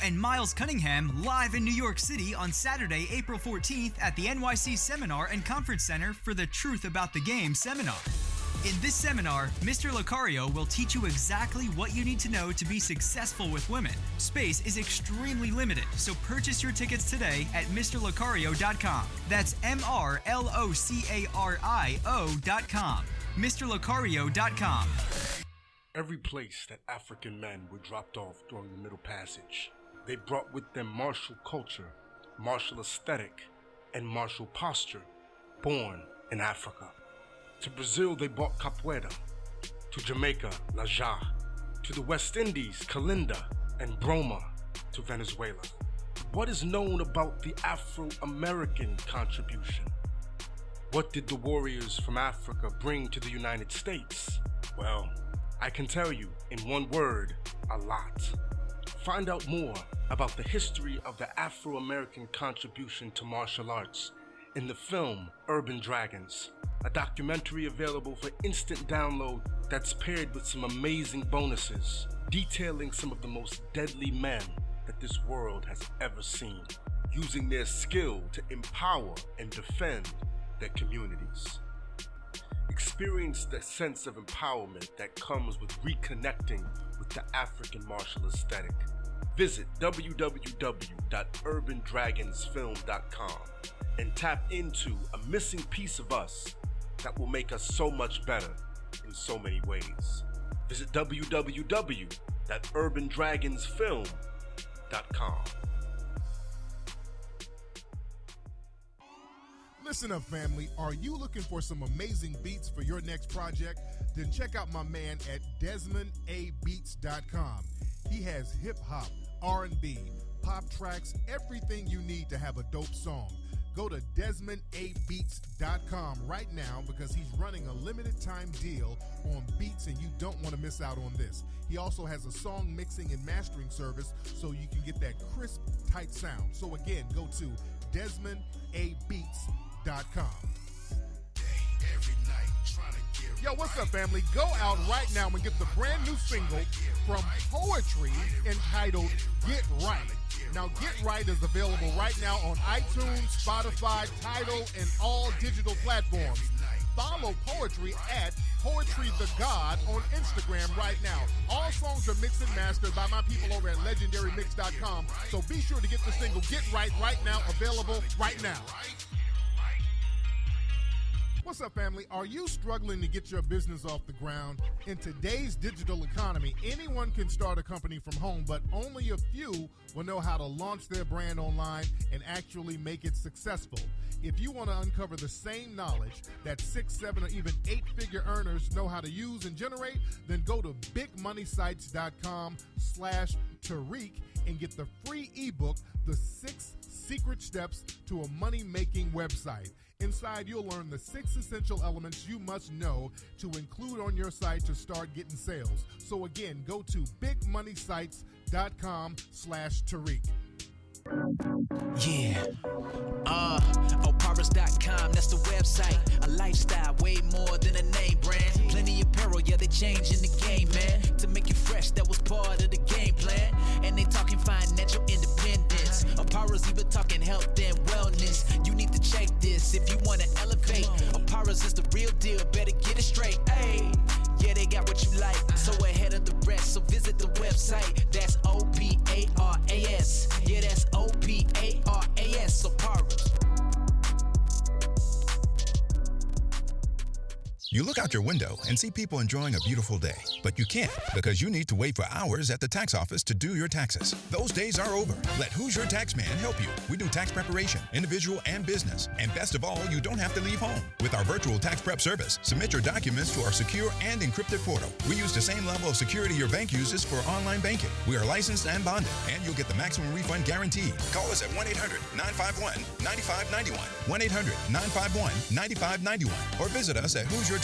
and Miles Cunningham live in New York City on Saturday, April 14th at the NYC Seminar and Conference Center for the Truth About the Game seminar. In this seminar, Mr. Lucario will teach you exactly what you need to know to be successful with women. Space is extremely limited, so purchase your tickets today at MrLucario.com. That's MrLocario.com. MrLucario.com. Every place that African men were dropped off during the Middle Passage, they brought with them martial culture, martial aesthetic, and martial posture, born in Africa. To Brazil, they brought capoeira. To Jamaica, la ja. To the West Indies, kalinda and broma. To Venezuela. What is known about the Afro-American contribution? What did the warriors from Africa bring to the United States? Well, I can tell you in one word, a lot. Find out more about the history of the Afro-American contribution to martial arts in the film Urban Dragons, a documentary available for instant download that's paired with some amazing bonuses, detailing some of the most deadly men that this world has ever seen, using their skill to empower and defend their communities. Experience the sense of empowerment that comes with reconnecting with the African martial aesthetic. Visit www.urbandragonsfilm.com and tap into a missing piece of us that will make us so much better in so many ways. Visit www.urbandragonsfilm.com. Listen up, family. Are you looking for some amazing beats for your next project? Then check out my man at DesmondABeats.com. He has hip-hop, R&B, pop tracks, everything you need to have a dope song. Go to DesmondABeats.com right now because he's running a limited time deal on beats and you don't want to miss out on this. He also has a song mixing and mastering service so you can get that crisp, tight sound. So again, go to DesmondABeats.com. Yo, what's up, family? Go out right now and get the brand new single from Poetry entitled Get Right. Now, Get Right is available right now on iTunes, Spotify, Tidal, and all digital platforms. Follow Poetry at Poetry the God on Instagram right now. All songs are mixed and mastered by my people over at LegendaryMix.com, so be sure to get the single Get Right right now, available right now. What's up, family? Are you struggling to get your business off the ground? In today's digital economy, anyone can start a company from home, but only a few will know how to launch their brand online and actually make it successful. If you want to uncover the same knowledge that 6, 7, or even 8-figure earners know how to use and generate, then go to bigmoneysites.com/Tariq and get the free ebook, The 6 Secret Steps to a Money-Making Website. Inside, you'll learn the 6 essential elements you must know to include on your site to start getting sales. So again, go to bigmoneysites.com/Tariq. Yeah. Oparas.com, that's the website. A lifestyle, way more than a name brand. Plenty of apparel, yeah, they changing the game, man. To make you fresh, that was part of the game plan. And they talking financial independence. Oparas even talking health and wellness. You need to check this if you want to elevate. Oparas is the real deal, better get it straight. Hey, yeah, they got what you like, so ahead of the rest. So visit the website, that's OPARAS. Yeah, that's OPARAS, Oparas. You look out your window and see people enjoying a beautiful day, but you can't because you need to wait for hours at the tax office to do your taxes. Those days are over. Let Who's Your Tax Man help you. We do tax preparation, individual and business. And best of all, you don't have to leave home. With our virtual tax prep service, submit your documents to our secure and encrypted portal. We use the same level of security your bank uses for online banking. We are licensed and bonded, and you'll get the maximum refund guaranteed. Call us at 1-800-951-9591, 1-800-951-9591, or visit us at who'syourtaxman.com.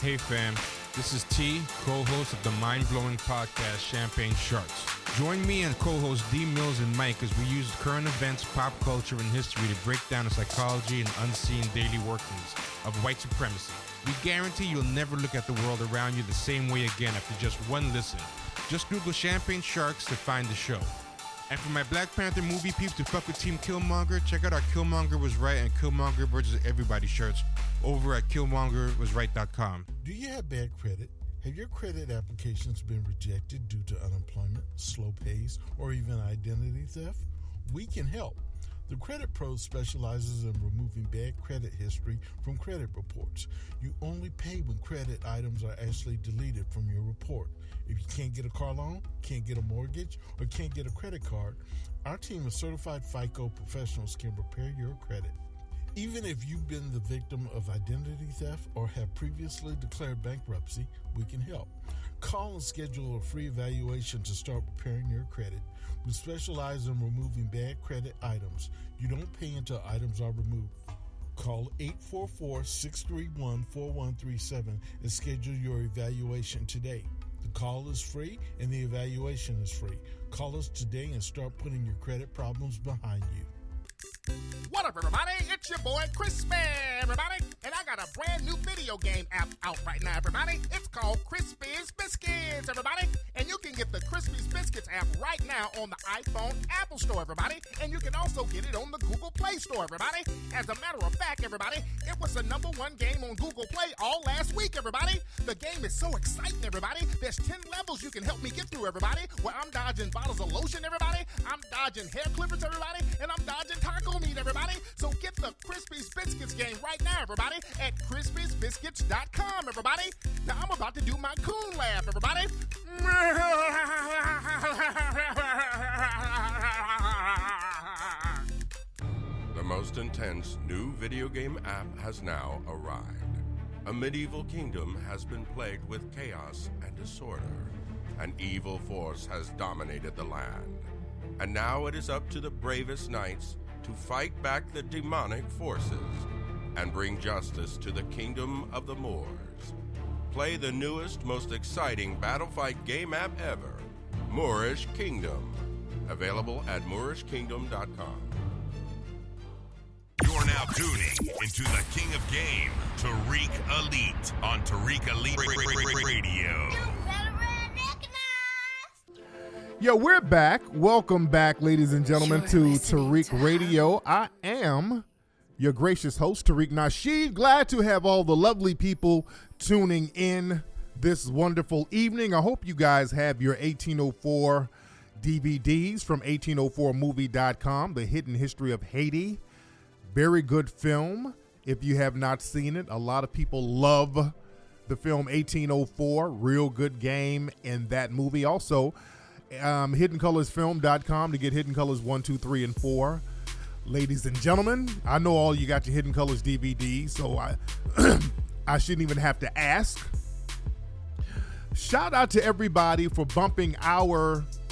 Hey fam, this is T, co-host of the mind-blowing podcast Champagne Sharks. Join me and co-host D Mills and Mike as we use current events, pop culture, and history to break down the psychology and unseen daily workings of white supremacy. We guarantee you'll never look at the world around you the same way again after just one listen. Just Google Champagne Sharks to find the show. And for my Black Panther movie peeps to fuck with Team Killmonger, check out our Killmonger Was Right and Killmonger versus Everybody shirts over at KillmongerWasRight.com. Do you have bad credit? Have your credit applications been rejected due to unemployment, slow pays, or even identity theft? We can help. The Credit Pro specializes in removing bad credit history from credit reports. You only pay when credit items are actually deleted from your report. If you can't get a car loan, can't get a mortgage, or can't get a credit card, our team of certified FICO professionals can repair your credit. Even if you've been the victim of identity theft or have previously declared bankruptcy, we can help. Call and schedule a free evaluation to start repairing your credit. We specialize in removing bad credit items. You don't pay until items are removed. Call 844-631-4137 and schedule your evaluation today. The call is free and the evaluation is free. Call us today and start putting your credit problems behind you. What up, everybody? It's your boy Crispy, everybody. And I got a brand new video game app out right now, everybody. It's called Crispy's Biscuits, everybody. And you can get the Crispy's Biscuits app right now on the iPhone Apple Store, everybody. And you can also get it on the Google Play Store, everybody. As a matter of fact, everybody, it was the #1 game on Google Play all last week, everybody. The game is so exciting, everybody. There's 10 levels you can help me get through, everybody. Where I'm dodging bottles of lotion, everybody. I'm dodging hair clippers, everybody. And I'm dodging taco meat, everybody. So get the Crispy's Biscuits game right now, everybody, at crispysbiscuits.com, everybody. Now I'm about to do my coon laugh, everybody. The most intense new video game app has now arrived. A medieval kingdom has been plagued with chaos and disorder. An evil force has dominated the land. And now it is up to the bravest knights to fight back the demonic forces and bring justice to the kingdom of the Moors. Play the newest, most exciting battle fight game app ever, Moorish Kingdom. Available at moorishkingdom.com. You're now tuning into the King of Game, Tariq Elite, on Tariq Elite Radio. Yo, we're back. Welcome back, ladies and gentlemen, to Tariq Radio. I am your gracious host, Tariq Nasheed. Glad to have all the lovely people tuning in this wonderful evening. I hope you guys have your 1804 DVDs from 1804movie.com, The Hidden History of Haiti. Very good film. If you have not seen it, a lot of people love the film 1804. Real good game in that movie. Also, HiddenColorsFilm.com to get Hidden Colors 1, 2, 3, and 4. Ladies and gentlemen, I know all you got your Hidden Colors DVD, so I shouldn't even have to ask. Shout out to everybody for bumping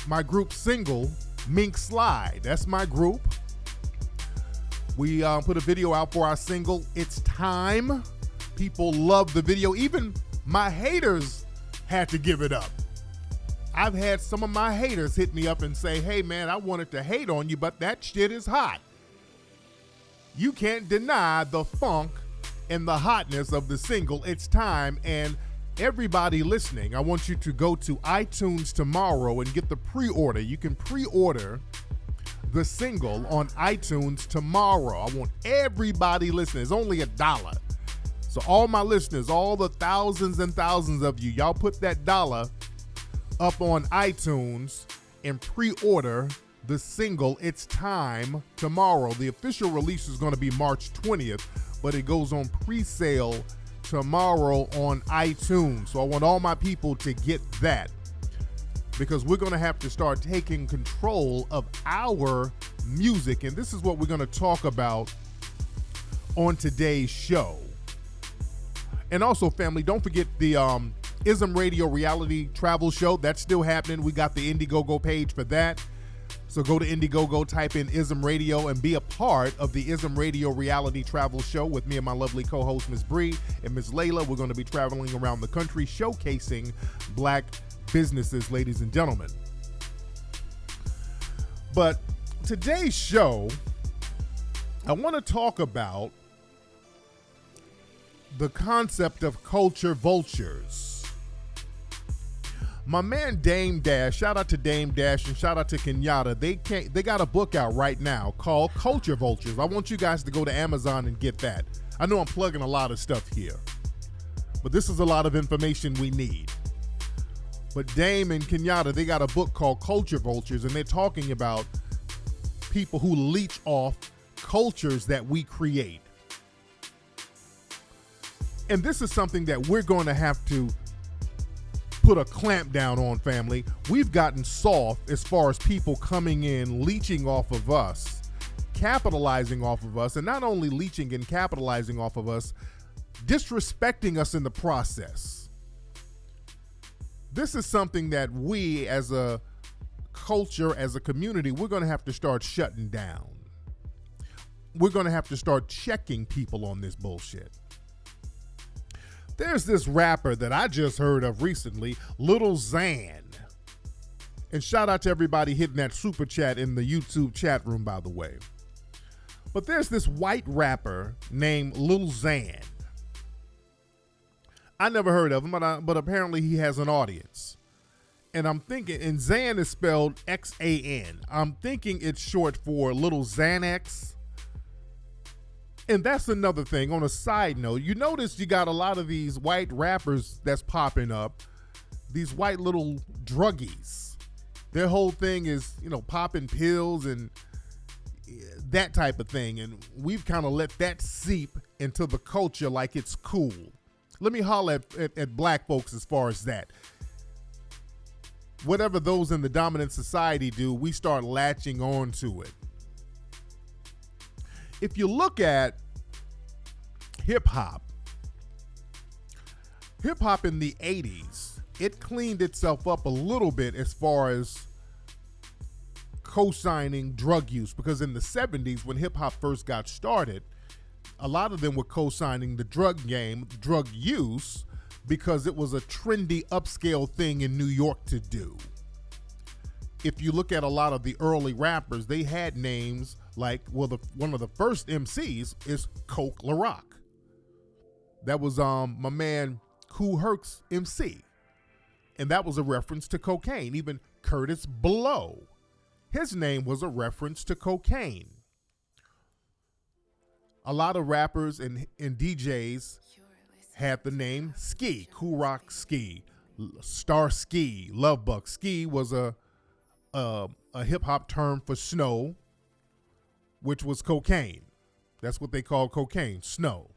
my group single, Mink Slide. That's my group. We put a video out for our single, It's Time. People love the video. Even my haters had to give it up. I've had some of my haters hit me up and say, hey, man, I wanted to hate on you, but that shit is hot. You can't deny the funk and the hotness of the single, It's Time. And everybody listening, I want you to go to iTunes tomorrow and get the pre-order. You can pre-order the single on iTunes tomorrow. I want everybody listening. It's only $1. So all my listeners, all the thousands and thousands of you, y'all put that $1 up on iTunes and pre-order the single It's Time tomorrow. The official release is going to be March 20th, but it goes on pre-sale tomorrow on iTunes. So I want all my people to get that, because we're going to have to start taking control of our music. And this is what we're going to talk about on today's show. And also, family, don't forget the ISM Radio reality travel show. That's still happening. We got the Indiegogo page for that. So go to Indiegogo, type in ISM Radio, and be a part of the ISM Radio reality travel show with me and my lovely co-host, Ms. Bree and Ms. Layla. We're going to be traveling around the country showcasing black businesses, ladies and gentlemen. But today's show, I want to talk about the concept of culture vultures. My man Dame Dash, shout out to Dame Dash and shout out to Kenyatta. They got a book out right now called Culture Vultures. I want you guys to go to Amazon and get that. I know I'm plugging a lot of stuff here, but this is a lot of information we need. But Dame and Kenyatta, they got a book called Culture Vultures, and they're talking about people who leech off cultures that we create. And this is something that we're going to have to put a clamp down on, family. We've gotten soft as far as people coming in, leeching off of us, capitalizing off of us, and not only leeching and capitalizing off of us, disrespecting us in the process. This is something that we as a culture, as a community, we're going to have to start shutting down. We're going to have to start checking people on this bullshit. There's this rapper that I just heard of recently, Lil Xan. And shout out to everybody hitting that super chat in the YouTube chat room, by the way. But there's this white rapper named Lil Xan. I never heard of him, but apparently he has an audience. And I'm thinking, and Xan is spelled X-A-N. I'm thinking it's short for Little Xanax. And that's another thing. On a side note, you notice you got a lot of these white rappers that's popping up, these white little druggies. Their whole thing is, popping pills and that type of thing. And we've kind of let that seep into the culture like it's cool. Let me holler at black folks as far as that. Whatever those in the dominant society do, we start latching on to it. If you look at hip-hop in the 80s, it cleaned itself up a little bit as far as co-signing drug use, because in the 70s, when hip-hop first got started, a lot of them were co-signing the drug game, drug use, because it was a trendy upscale thing in New York to do. If you look at a lot of the early rappers, they had names like, one of the first MCs is Coke LaRock. That was my man Kool Herc's MC. And that was a reference to cocaine. Even Curtis Blow, his name was a reference to cocaine. A lot of rappers and DJs had the name Ski, Kool Rock Ski, Star Ski, Love Buck. Ski was a hip hop term for snow, which was cocaine. That's what they called cocaine, snow.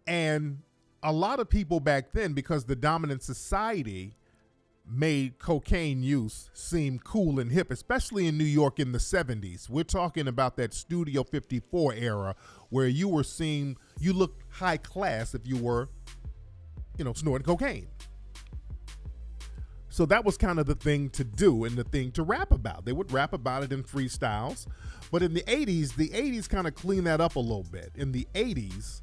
And a lot of people back then, because the dominant society made cocaine use seem cool and hip, especially in New York in the 70s. We're talking about that Studio 54 era where you were seen, you looked high class if you were, snorting cocaine. So that was kind of the thing to do and the thing to rap about. They would rap about it in freestyles. But in the 80s kind of cleaned that up a little bit. In the 80s,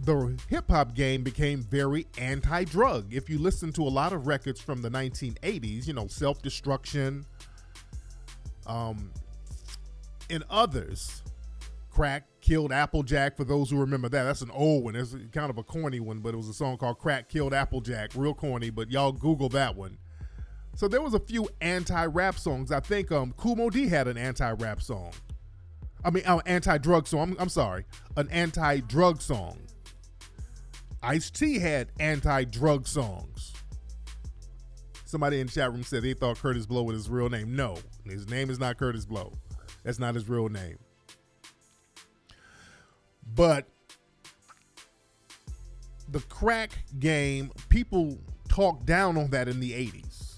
the hip-hop game became very anti-drug. If you listen to a lot of records from the 1980s, Self-Destruction, and others, Crack Killed Applejack, for those who remember that. That's an old one. It's kind of a corny one, but it was a song called Crack Killed Applejack. Real corny, but y'all Google that one. So there was a few anti-rap songs. I think Kool Moe Dee had an anti-rap song. Anti-drug song. I'm sorry. An anti-drug song. Ice-T had anti-drug songs. Somebody in the chat room said they thought Curtis Blow was his real name. No, his name is not Curtis Blow. That's not his real name. But the crack game, people talked down on that in the 80s.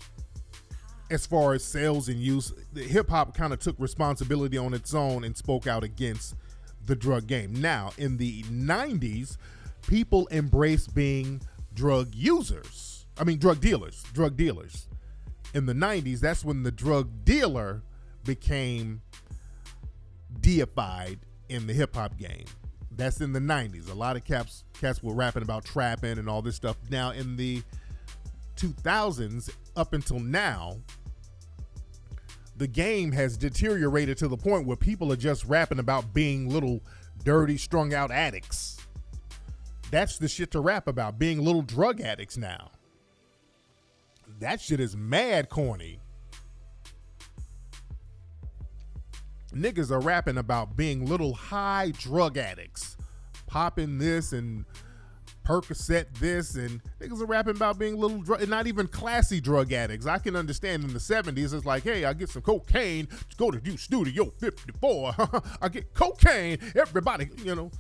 As far as sales and use, the hip hop kind of took responsibility on its own and spoke out against the drug game. Now, in the 90s, people embraced being drug dealers. In the 90s, that's when the drug dealer became deified in the hip hop game. That's in the 90s. A lot of cats were rapping about trapping and all this stuff. Now in the 2000s, up until now, the game has deteriorated to the point where people are just rapping about being little dirty, strung out addicts. That's the shit to rap about, being little drug addicts now. That shit is mad corny. Niggas are rapping about being little high drug addicts, popping this and Percocet this, and niggas are rapping about being little not even classy drug addicts. I can understand in the 70s, it's like, hey, I get some cocaine, go to Studio 54, I get cocaine, everybody, you know.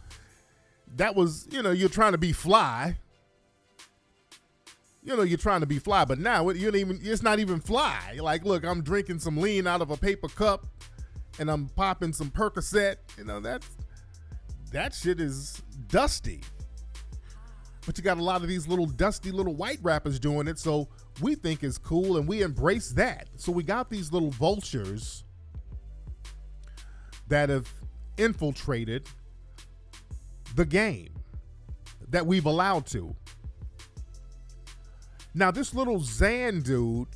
That was, you know, you're trying to be fly. You know, you're trying to be fly, but now it's not even fly. Like, look, I'm drinking some lean out of a paper cup, and I'm popping some Percocet. You know, that shit is dusty. But you got a lot of these little dusty little white rappers doing it, so we think it's cool, and we embrace that. So we got these little vultures that have infiltrated the game that we've allowed to. Now, this little Zan dude,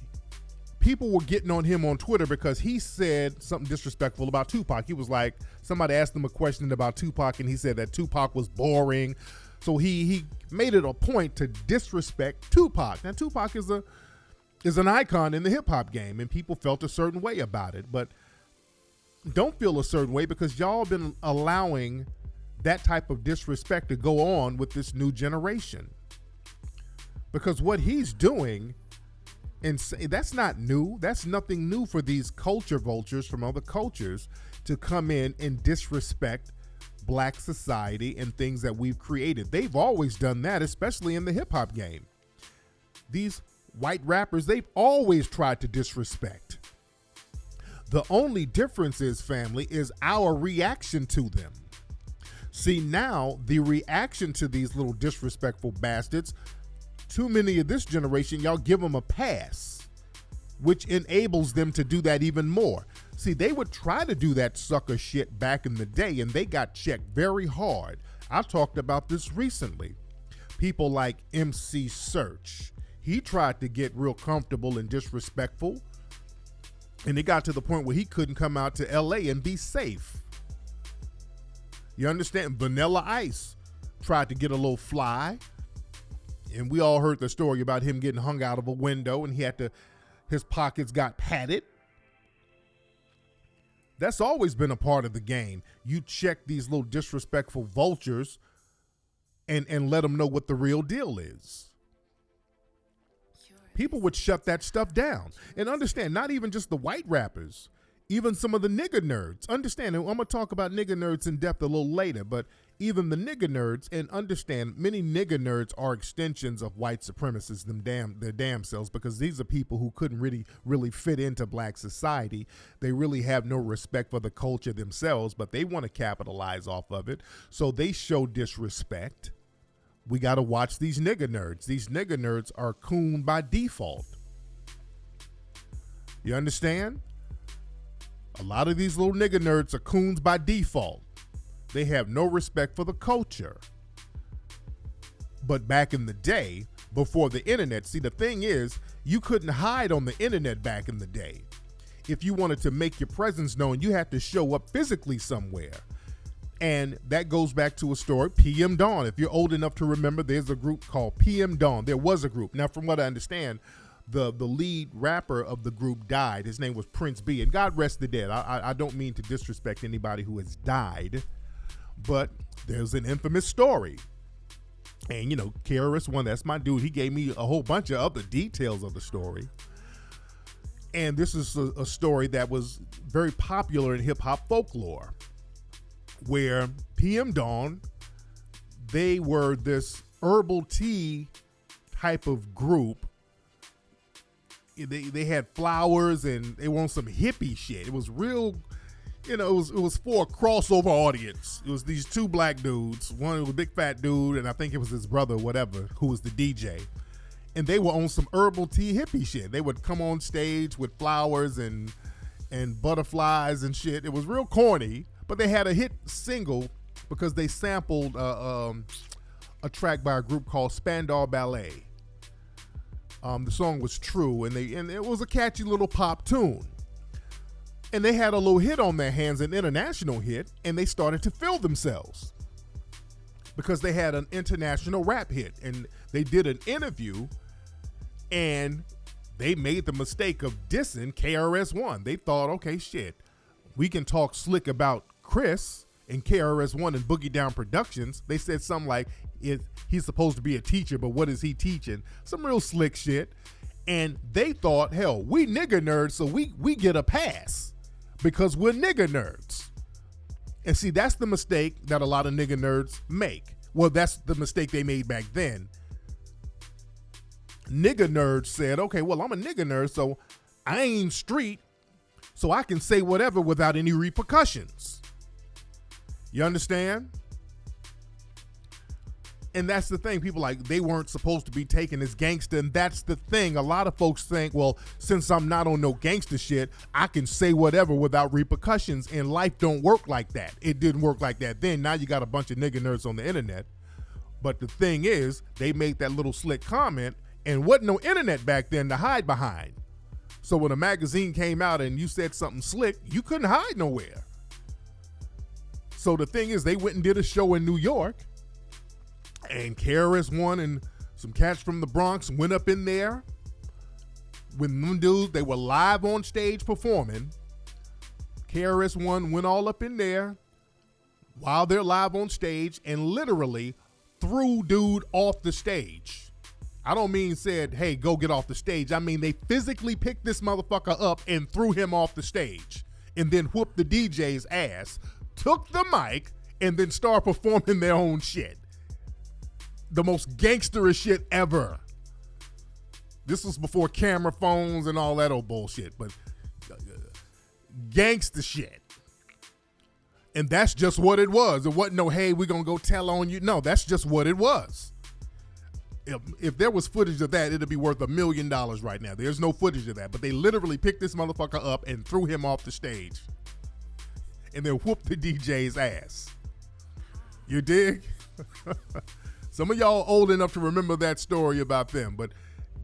people were getting on him on Twitter because he said something disrespectful about Tupac. He was like, somebody asked him a question about Tupac, and he said that Tupac was boring. So he made it a point to disrespect Tupac. Now, Tupac is an icon in the hip-hop game, and people felt a certain way about it. But don't feel a certain way, because y'all been allowing that type of disrespect to go on with this new generation. Because what he's doing, and that's not new. That's nothing new for these culture vultures from other cultures to come in and disrespect Black society and things that we've created. They've always done that, especially in the hip hop game. These white rappers, they've always tried to disrespect. The only difference is, family, is our reaction to them. See, now the reaction to these little disrespectful bastards, too many of this generation, y'all give them a pass, which enables them to do that even more. See, they would try to do that sucker shit back in the day, and they got checked very hard. I talked about this recently. People like MC Search, he tried to get real comfortable and disrespectful, and it got to the point where he couldn't come out to LA and be safe. You understand? Vanilla Ice tried to get a little fly, and we all heard the story about him getting hung out of a window, and his pockets got padded. That's always been a part of the game. You check these little disrespectful vultures and let them know what the real deal is. People would shut that stuff down. And understand, not even just the white rappers, even some of the nigger nerds. Understand, and I'm going to talk about nigger nerds in depth a little later, but even the nigger nerds, and understand, many nigger nerds are extensions of white supremacists, their damn selves, because these are people who couldn't really fit into Black society. They really have no respect for the culture themselves, but they want to capitalize off of it. So they show disrespect. We got to watch these nigger nerds. These nigger nerds are coon by default. You understand? A lot of these little nigger nerds are coons by default. They have no respect for the culture. But back in the day, before the internet, see, the thing is, you couldn't hide on the internet back in the day. If you wanted to make your presence known, you had to show up physically somewhere. And that goes back to a story, PM Dawn. If you're old enough to remember, there's a group called PM Dawn. There was a group. Now, from what I understand, the lead rapper of the group died. His name was Prince B, and God rest the dead. I don't mean to disrespect anybody who has died, but there's an infamous story. And, you know, KRS-One, that's my dude. He gave me a whole bunch of other details of the story. And this is a story that was very popular in hip-hop folklore, where PM Dawn, they were this herbal tea type of group. They had flowers, and they were on some hippie shit. It was real, you know, it was for a crossover audience. It was these two black dudes. One was a big fat dude, and I think it was his brother, whatever, who was the DJ. And they were on some herbal tea hippie shit. They would come on stage with flowers and butterflies and shit. It was real corny, but they had a hit single because they sampled a track by a group called Spandau Ballet. The song was True, and it was a catchy little pop tune. And they had a little hit on their hands, an international hit, and they started to feel themselves. because they had an international rap hit, and they did an interview, and they made the mistake of dissing KRS-One. They thought, okay, shit, we can talk slick about Chris and KRS-One and Boogie Down Productions. They said something like, he's supposed to be a teacher, but what is he teaching? Some real slick shit. And they thought, hell, we nigger nerds, so we get a pass because we're nigger nerds. And see, that's the mistake that a lot of nigger nerds make. Well, that's the mistake they made back then. Nigger nerds said, okay, well, I'm a nigger nerd, so I ain't street, so I can say whatever without any repercussions. You understand? And that's the thing. People like, they weren't supposed to be taken as gangster, and that's the thing. A lot of folks think, well, since I'm not on no gangster shit, I can say whatever without repercussions, and life don't work like that. It didn't work like that then. Now you got a bunch of nigger nerds on the internet. But the thing is, they made that little slick comment, and wasn't no internet back then to hide behind. So when a magazine came out and you said something slick, you couldn't hide nowhere. So the thing is, they went and did a show in New York, and KRS-One and some cats from the Bronx went up in there. When them dudes, they were live on stage performing. KRS-One went all up in there while they're live on stage and literally threw dude off the stage. I don't mean said, hey, go get off the stage. I mean, they physically picked this motherfucker up and threw him off the stage and then whooped the DJ's ass, took the mic, and then started performing their own shit. The most gangsterish shit ever. This was before camera phones and all that old bullshit, but gangster shit. And that's just what it was. It wasn't no, hey, we're going to go tell on you. No, that's just what it was. If there was footage of that, it'd be worth $1 million right now. There's no footage of that, but they literally picked this motherfucker up and threw him off the stage and then whooped the DJ's ass. You dig? Some of y'all old enough to remember that story about them, but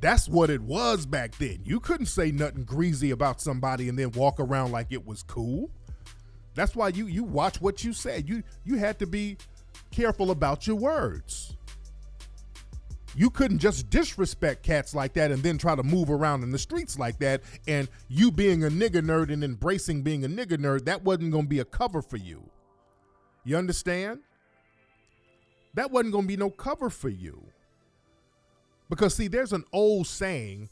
that's what it was back then. You couldn't say nothing greasy about somebody and then walk around like it was cool. That's why you watch what you said. You had to be careful about your words. You couldn't just disrespect cats like that and then try to move around in the streets like that, and you being a nigger nerd and embracing being a nigger nerd, that wasn't going to be a cover for you. You understand? That wasn't going to be no cover for you. Because, see, there's an old saying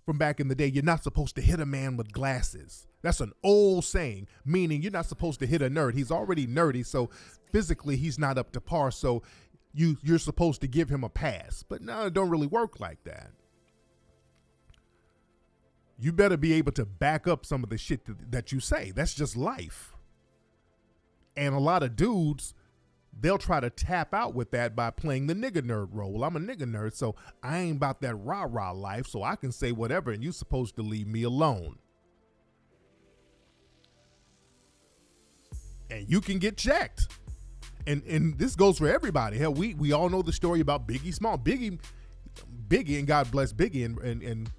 from back in the day, you're not supposed to hit a man with glasses. That's an old saying, meaning you're not supposed to hit a nerd. He's already nerdy, so physically he's not up to par, so you're supposed to give him a pass. But no, it don't really work like that. You better be able to back up some of the shit that you say. That's just life. And a lot of dudes, they'll try to tap out with that by playing the nigger nerd role. Well, I'm a nigger nerd, so I ain't about that rah-rah life, so I can say whatever, and you're supposed to leave me alone. And you can get checked. And this goes for everybody. Hell, we all know the story about Biggie Small. Biggie, and God bless Biggie, and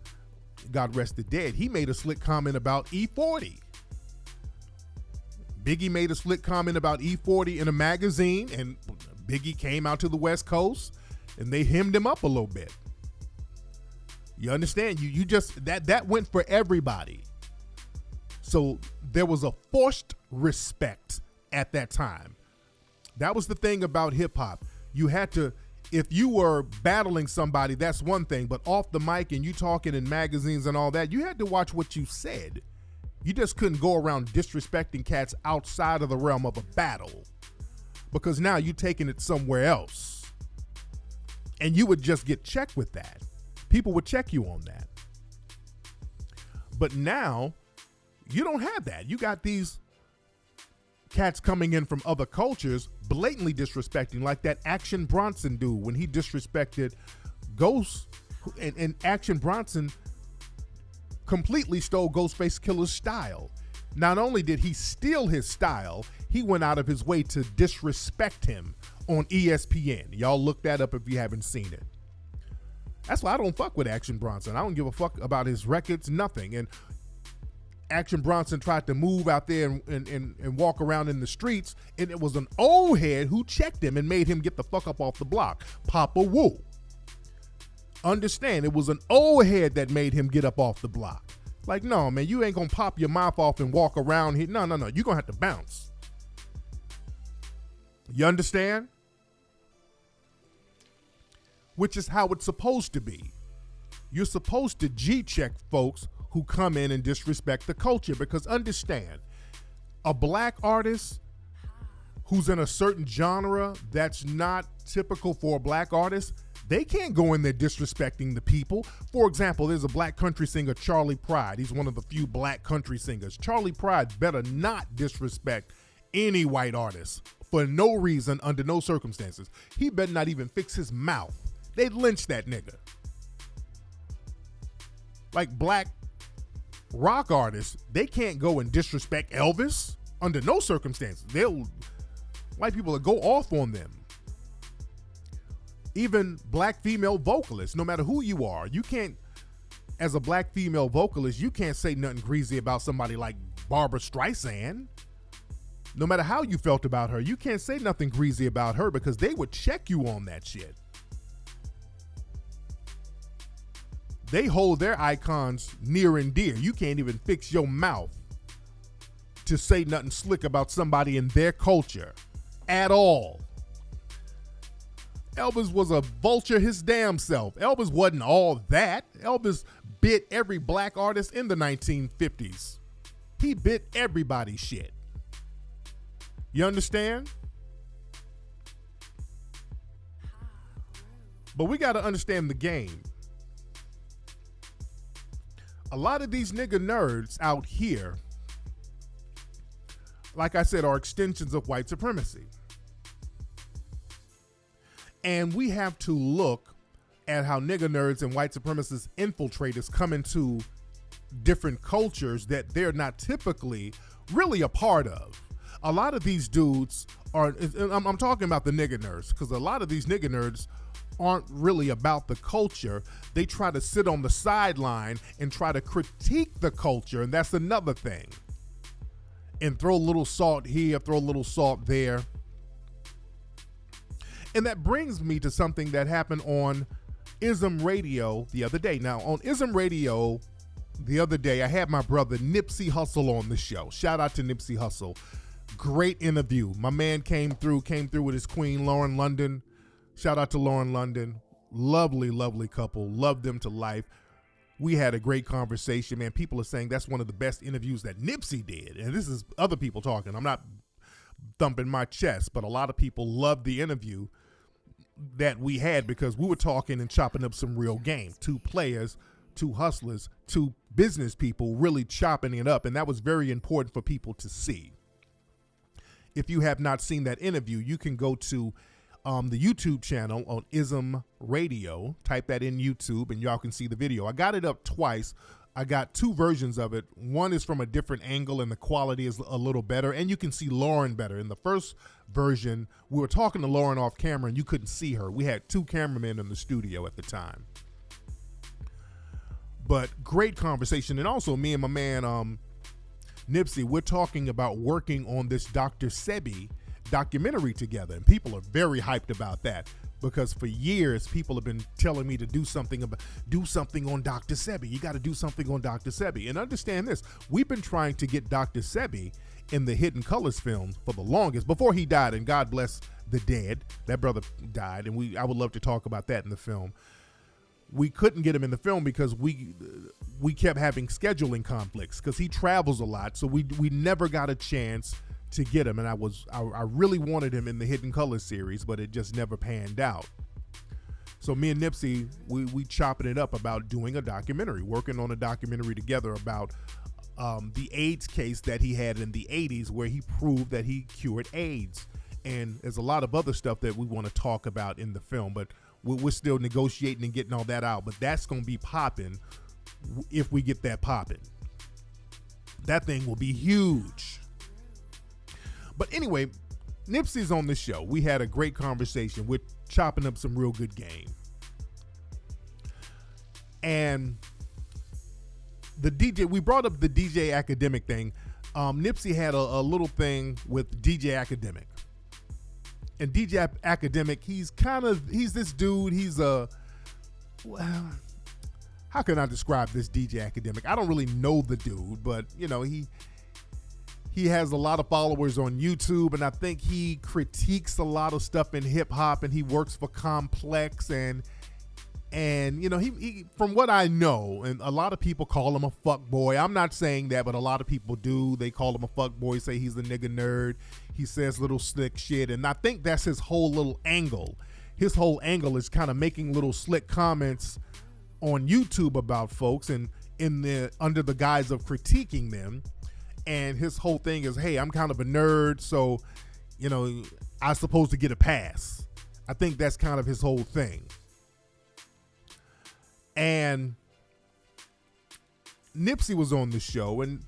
God rest the dead, he made a slick comment about E40. Biggie made a slick comment about E40 in a magazine, and Biggie came out to the West Coast, and they hemmed him up a little bit. You understand? You just, that went for everybody. So there was a forced respect at that time. That was the thing about hip hop. You had to, if you were battling somebody, that's one thing, but off the mic and you talking in magazines and all that, you had to watch what you said. You just couldn't go around disrespecting cats outside of the realm of a battle, because now you're taking it somewhere else. And you would just get checked with that. People would check you on that. But now, you don't have that. You got these cats coming in from other cultures blatantly disrespecting, like that Action Bronson dude when he disrespected Ghost, and Action Bronson completely stole Ghostface Killer's style. Not only did he steal his style, he went out of his way to disrespect him on ESPN. Y'all look that up if you haven't seen it. That's why I don't fuck with Action Bronson. I don't give a fuck about his records, nothing. And Action Bronson tried to move out there and walk around in the streets, and it was an old head who checked him and made him get the fuck up off the block. Papa Wu. Understand, it was an old head that made him get up off the block. Like, no, man, you ain't gonna pop your mouth off and walk around here. No, you're gonna have to bounce. You understand? Which is how it's supposed to be. You're supposed to G-check folks who come in and disrespect the culture, because understand, a black artist who's in a certain genre that's not typical for a black artist, they can't go in there disrespecting the people. For example, there's a black country singer, Charlie Pride. He's one of the few black country singers. Charlie Pride better not disrespect any white artist for no reason, under no circumstances. He better not even fix his mouth. They'd lynch that nigga. Like black rock artists, they can't go and disrespect Elvis under no circumstances. White people will go off on them. Even black female vocalists, no matter who you are, you can't, as a black female vocalist, you can't say nothing greasy about somebody like Barbra Streisand. No matter how you felt about her, you can't say nothing greasy about her, because they would check you on that shit. They hold their icons near and dear. You can't even fix your mouth to say nothing slick about somebody in their culture at all. Elvis was a vulture his damn self. Elvis wasn't all that. Elvis bit every black artist in the 1950s. He bit everybody's shit. You understand? But we got to understand the game. A lot of these nigga nerds out here, like I said, are extensions of white supremacy. And we have to look at how nigga nerds and white supremacist infiltrators come into different cultures that they're not typically really a part of. A lot of these dudes are, I'm talking about the nigga nerds, because a lot of these nigga nerds aren't really about the culture. They try to sit on the sideline and try to critique the culture, and that's another thing. And throw a little salt here, throw a little salt there. And that brings me to something that happened on ISM Radio the other day. Now, on ISM Radio the other day, I had my brother Nipsey Hussle on the show. Shout out to Nipsey Hussle. Great interview. My man came through with his queen, Lauren London. Shout out to Lauren London. Lovely, lovely couple. Loved them to life. We had a great conversation, man. People are saying that's one of the best interviews that Nipsey did. And this is other people talking. I'm not thumping my chest, but a lot of people loved the interview that we had, because we were talking and chopping up some real game. Two players, two hustlers, two business people really chopping it up. And that was very important for people to see. If you have not seen that interview, you can go to the YouTube channel on ISM Radio. Type that in YouTube and y'all can see the video. I got it up twice. I got two versions of it. One is from a different angle and the quality is a little better, and you can see Lauren better. In the first version, we were talking to Lauren off camera and you couldn't see her. We had two cameramen in the studio at the time. But great conversation. And also me and my man Nipsey, we're talking about working on this Dr. Sebi documentary together, and people are very hyped about that, because for years people have been telling me to do something on Dr. Sebi. You got to do something on Dr. Sebi. And understand this, we've been trying to get Dr. Sebi in the Hidden Colors film for the longest, before he died, and God bless the dead. That brother died, and I would love to talk about that in the film. We couldn't get him in the film because we kept having scheduling conflicts, because he travels a lot, so we never got a chance to get him. And I really wanted him in the Hidden Colors series, but it just never panned out. So me and Nipsey, we chopping it up about doing a documentary, working on a documentary together about the AIDS case that he had in the 80s, where he proved that he cured AIDS. And there's a lot of other stuff that we want to talk about in the film, but we're still negotiating and getting all that out. But that's going to be popping if we get that popping. That thing will be huge. But anyway, Nipsey's on the show. We had a great conversation. We're chopping up some real good game. And the DJ, we brought up the DJ Academic thing. Nipsey had a little thing with DJ Academic. And DJ Academic, he's this dude, how can I describe this DJ Academic? I don't really know the dude, but he has a lot of followers on YouTube, and I think he critiques a lot of stuff in hip hop, and he works for Complex, and he from what I know, and a lot of people call him a fuck boy. I'm not saying that, but a lot of people do. They call him a fuck boy, say he's a nigga nerd. He says little slick shit, and I think that's his whole little angle. His whole angle is kind of making little slick comments on YouTube about folks, and under the guise of critiquing them. And his whole thing is, hey, I'm kind of a nerd, so I'm supposed to get a pass. I think that's kind of his whole thing. And Nipsey was on the show, and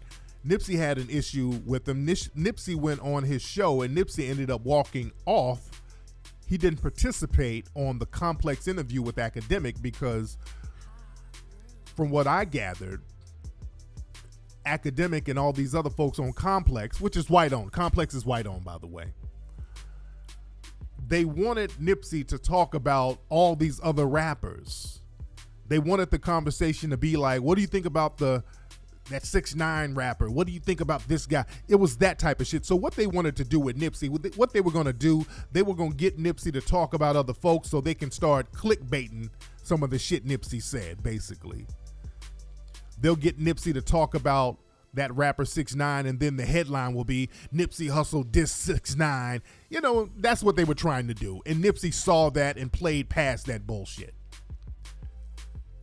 Nipsey had an issue with him. Nipsey went on his show, and Nipsey ended up walking off. He didn't participate on the Complex interview with Academic because, from what I gathered, Academic and all these other folks on Complex, which is white owned. Complex is white owned, by the way. They wanted Nipsey to talk about all these other rappers. They wanted the conversation to be like, what do you think about that 6ix9ine rapper? What do you think about this guy? It was that type of shit. So what they wanted to do with Nipsey, what they were going to do, they were going to get Nipsey to talk about other folks so they can start clickbaiting some of the shit Nipsey said, basically. They'll get Nipsey to talk about that rapper 6ix9ine, and then the headline will be Nipsey Hussle diss 6ix9ine. That's what they were trying to do. And Nipsey saw that and played past that bullshit.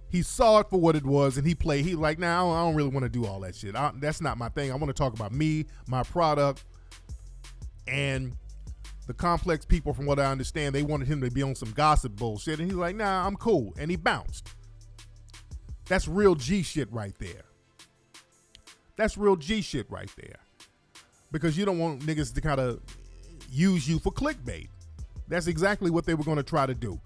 He saw it for what it was, and he like, nah, I don't really want to do all that shit. That's not my thing. I want to talk about me, my product, and the Complex people, from what I understand, they wanted him to be on some gossip bullshit, and he's like, nah, I'm cool, and he bounced. That's real G shit right there. That's real G shit right there. Because you don't want niggas to kind of use you for clickbait. That's exactly what they were going to try to do.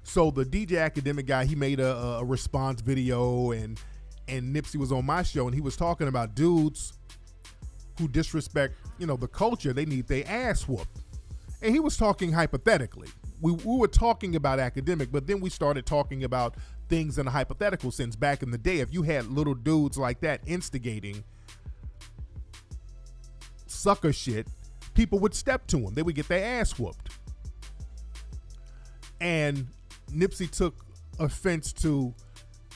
So the DJ Academic guy, he made a response video, and Nipsey was on my show, and he was talking about dudes who disrespect, the culture. They need their ass whooped. And he was talking hypothetically. We were talking about Academic, but then we started talking about things in a hypothetical sense. Back in the day, if you had little dudes like that instigating sucker shit, people would step to them. They would get their ass whooped. And Nipsey took offense to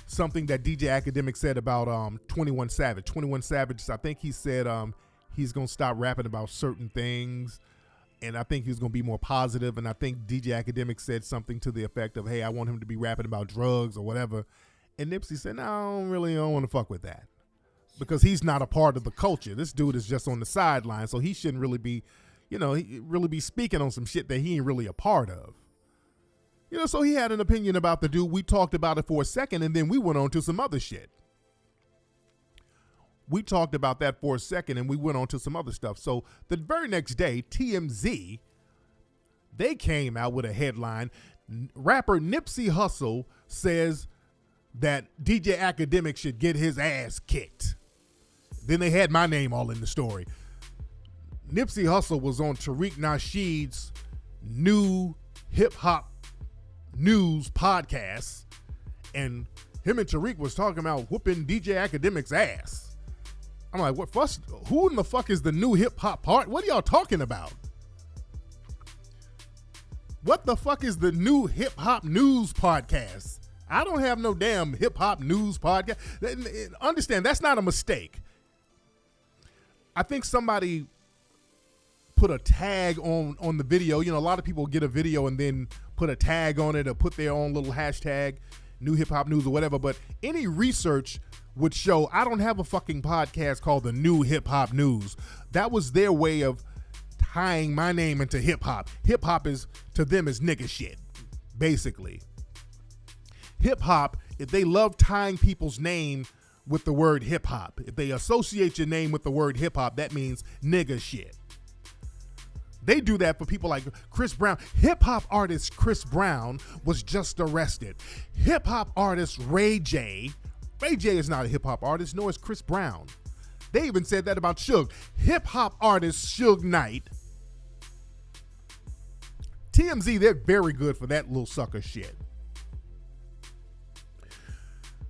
something that DJ Academic said about 21 Savage. 21 Savage, I think he said he's going to stop rapping about certain things. And I think he was going to be more positive. And I think DJ Academic said something to the effect of, hey, I want him to be rapping about drugs or whatever. And Nipsey said, no, I don't want to fuck with that. Because he's not a part of the culture. This dude is just on the sideline. So he shouldn't really be, really be speaking on some shit that he ain't really a part of. So he had an opinion about the dude. We talked about it for a second, and then we went on to some other shit. We talked about that for a second, and we went on to some other stuff. So the very next day, TMZ, they came out with a headline. Rapper Nipsey Hussle says that DJ Academic should get his ass kicked. Then they had my name all in the story. Nipsey Hussle was on Tariq Nasheed's new hip-hop news podcast, and him and Tariq was talking about whooping DJ Academic's ass. I'm like, what? First, who in the fuck is the new hip hop part? What are y'all talking about? What the fuck is the new hip hop news podcast? I don't have no damn hip hop news podcast. Understand, that's not a mistake. I think somebody put a tag on the video. A lot of people get a video and then put a tag on it or put their own little hashtag, new hip hop news or whatever. But any research would show I don't have a fucking podcast called the new hip hop news. That was their way of tying my name into hip hop. Hip hop is, to them, is nigga shit, basically. Hip hop, if they love tying people's name with the word hip hop, if they associate your name with the word hip hop, that means nigga shit. They do that for people like Chris Brown. Hip hop artist Chris Brown was just arrested. Hip hop artist Ray J Ray J is not a hip-hop artist, nor is Chris Brown. They even said that about Suge. Hip-hop artist Suge Knight. TMZ, they're very good for that little sucker shit.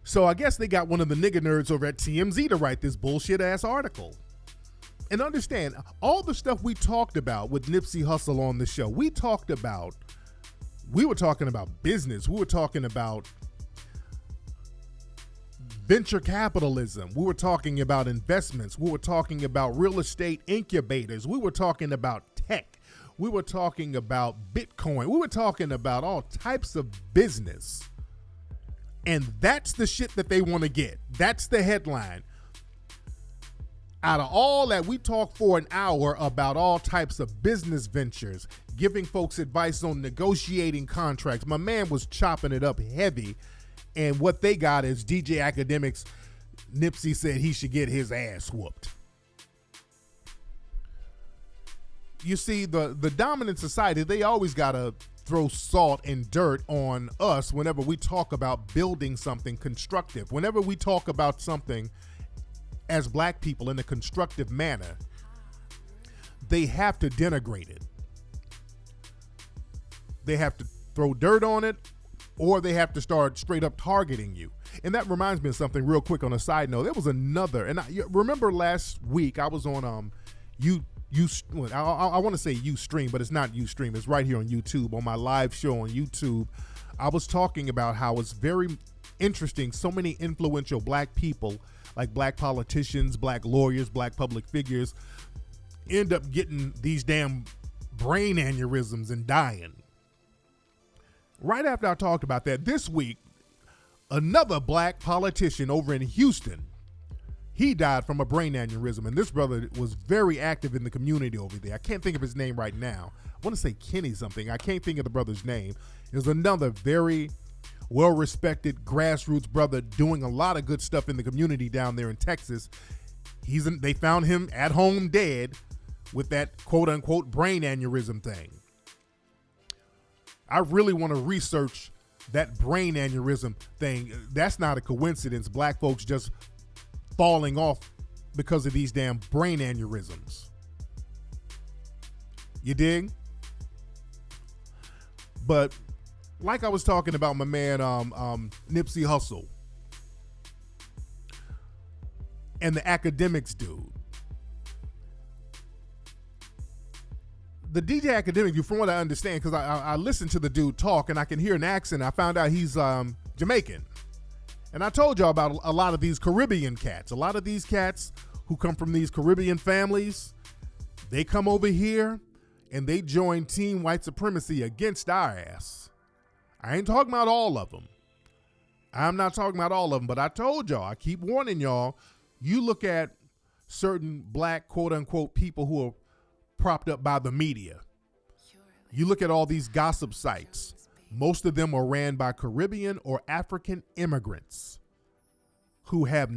So I guess they got one of the nigga nerds over at TMZ to write this bullshit-ass article. And understand, all the stuff we talked about with Nipsey Hussle on the show, we were talking about business. We were talking about venture capitalism. We were talking about investments. We were talking about real estate incubators. We were talking about tech. We were talking about Bitcoin. We were talking about all types of business. And that's the shit that they want to get. That's the headline. Out of all that, we talked for an hour about all types of business ventures, giving folks advice on negotiating contracts. My man was chopping it up heavy. And what they got is DJ Academics. Nipsey said he should get his ass whooped. You see, the dominant society, they always got to throw salt and dirt on us whenever we talk about building something constructive. Whenever we talk about something as black people in a constructive manner, they have to denigrate it. They have to throw dirt on it, or they have to start straight up targeting you. And that reminds me of something real quick on a side note. There was another, and I remember last week I was on I want to say Ustream, but it's not Ustream. It's right here on YouTube, on my live show on YouTube. I was talking about how it's very interesting. So many influential black people, like black politicians, black lawyers, black public figures, end up getting these damn brain aneurysms and dying. Right after I talked about that, this week, another black politician over in Houston, he died from a brain aneurysm. And this brother was very active in the community over there. I can't think of his name right now. I want to say Kenny something. I can't think of the brother's name. There's another very well-respected grassroots brother doing a lot of good stuff in the community down there in Texas. They found him at home dead with that quote-unquote brain aneurysm thing. I really want to research that brain aneurysm thing. That's not a coincidence. Black folks just falling off because of these damn brain aneurysms. You dig? But like I was talking about my man Nipsey Hussle and the academics dude. The DJ Academic, from what I understand, because I listened to the dude talk and I can hear an accent. I found out he's Jamaican. And I told y'all about a lot of these Caribbean cats. A lot of these cats who come from these Caribbean families, they come over here and they join Team White Supremacy against our ass. I ain't talking about all of them. I'm not talking about all of them, but I told y'all, I keep warning y'all, you look at certain black quote-unquote people who are propped up by the media. You look at all these gossip sites. Most of them are ran by Caribbean or African immigrants who have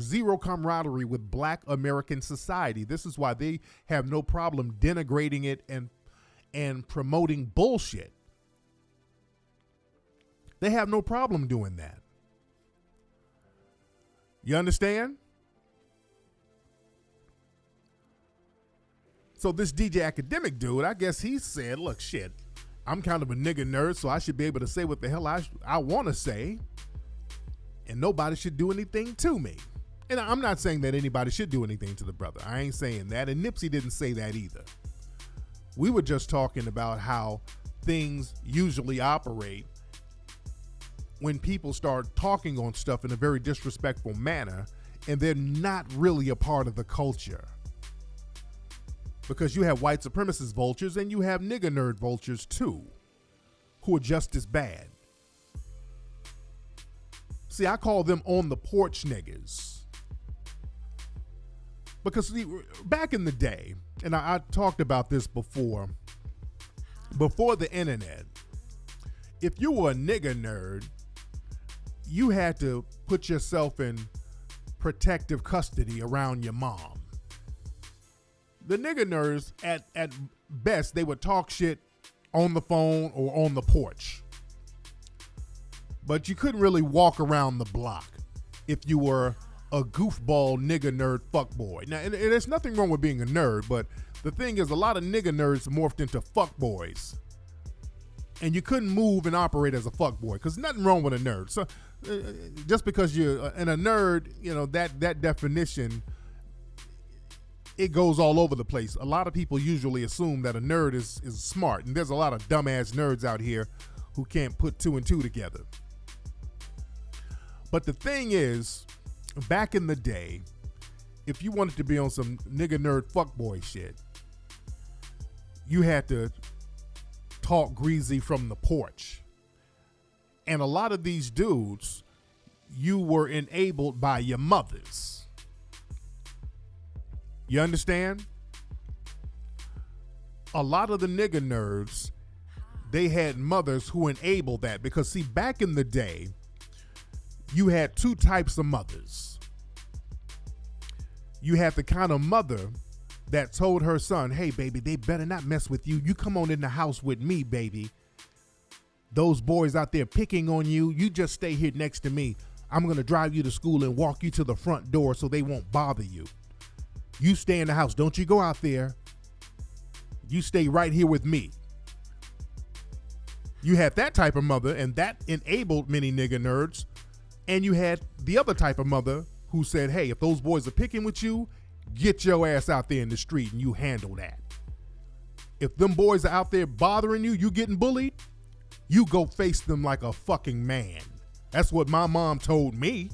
zero camaraderie with black American society. This is why they have no problem denigrating it and promoting bullshit. They have no problem doing that. You understand? So this DJ Academic dude, I guess he said, look, shit, I'm kind of a nigga nerd, so I should be able to say what the hell I want to say, and nobody should do anything to me. And I'm not saying that anybody should do anything to the brother. I ain't saying that, and Nipsey didn't say that either. We were just talking about how things usually operate when people start talking on stuff in a very disrespectful manner, and they're not really a part of the culture. Because you have white supremacist vultures and you have nigger nerd vultures too, who are just as bad. See, I call them on the porch niggas. Because back in the day, and I talked about this before the internet, if you were a nigger nerd, you had to put yourself in protective custody around your mom. The nigger nerds, at best, they would talk shit on the phone or on the porch. But you couldn't really walk around the block. if you were a goofball nigga nerd fuckboy. Now, and there's nothing wrong with being a nerd, but the thing is, a lot of nigga nerds morphed into fuckboys. And you couldn't move and operate as a fuckboy, because nothing wrong with a nerd. So just because you're a nerd, you know, that definition, it goes all over the place. A lot of people usually assume that a nerd is smart, and there's a lot of dumbass nerds out here who can't put two and two together. But the thing is, back in the day, if you wanted to be on some nigga nerd fuckboy shit, you had to talk greasy from the porch. And a lot of these dudes, you were enabled by your mothers. You understand? A lot of the nigga nerds, they had mothers who enabled that, because see, back in the day, you had two types of mothers. You had the kind of mother that told her son, hey, baby, they better not mess with you. You come on in the house with me, baby. Those boys out there picking on you, you just stay here next to me. I'm going to drive you to school and walk you to the front door so they won't bother you. You stay in the house. Don't you go out there. You stay right here with me. You had that type of mother, and that enabled many nigga nerds. And you had the other type of mother who said, hey, if those boys are picking with you, get your ass out there in the street and you handle that. If them boys are out there bothering you, you getting bullied, you go face them like a fucking man. That's what my mom told me.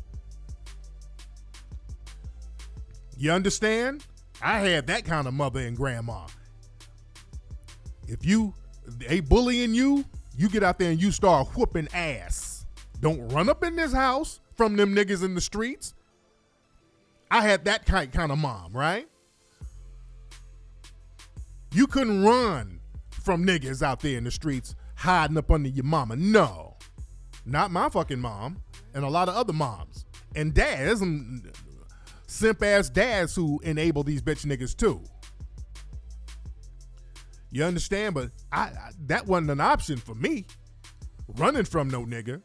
You understand? I had that kind of mother and grandma. If they bullying you, you get out there and you start whooping ass. Don't run up in this house from them niggas in the streets. I had that kind of mom, right? You couldn't run from niggas out there in the streets hiding up under your mama. No, not my fucking mom, and a lot of other moms and dads, and simp ass dads who enable these bitch niggas too. You understand? But that wasn't an option for me, running from no nigga.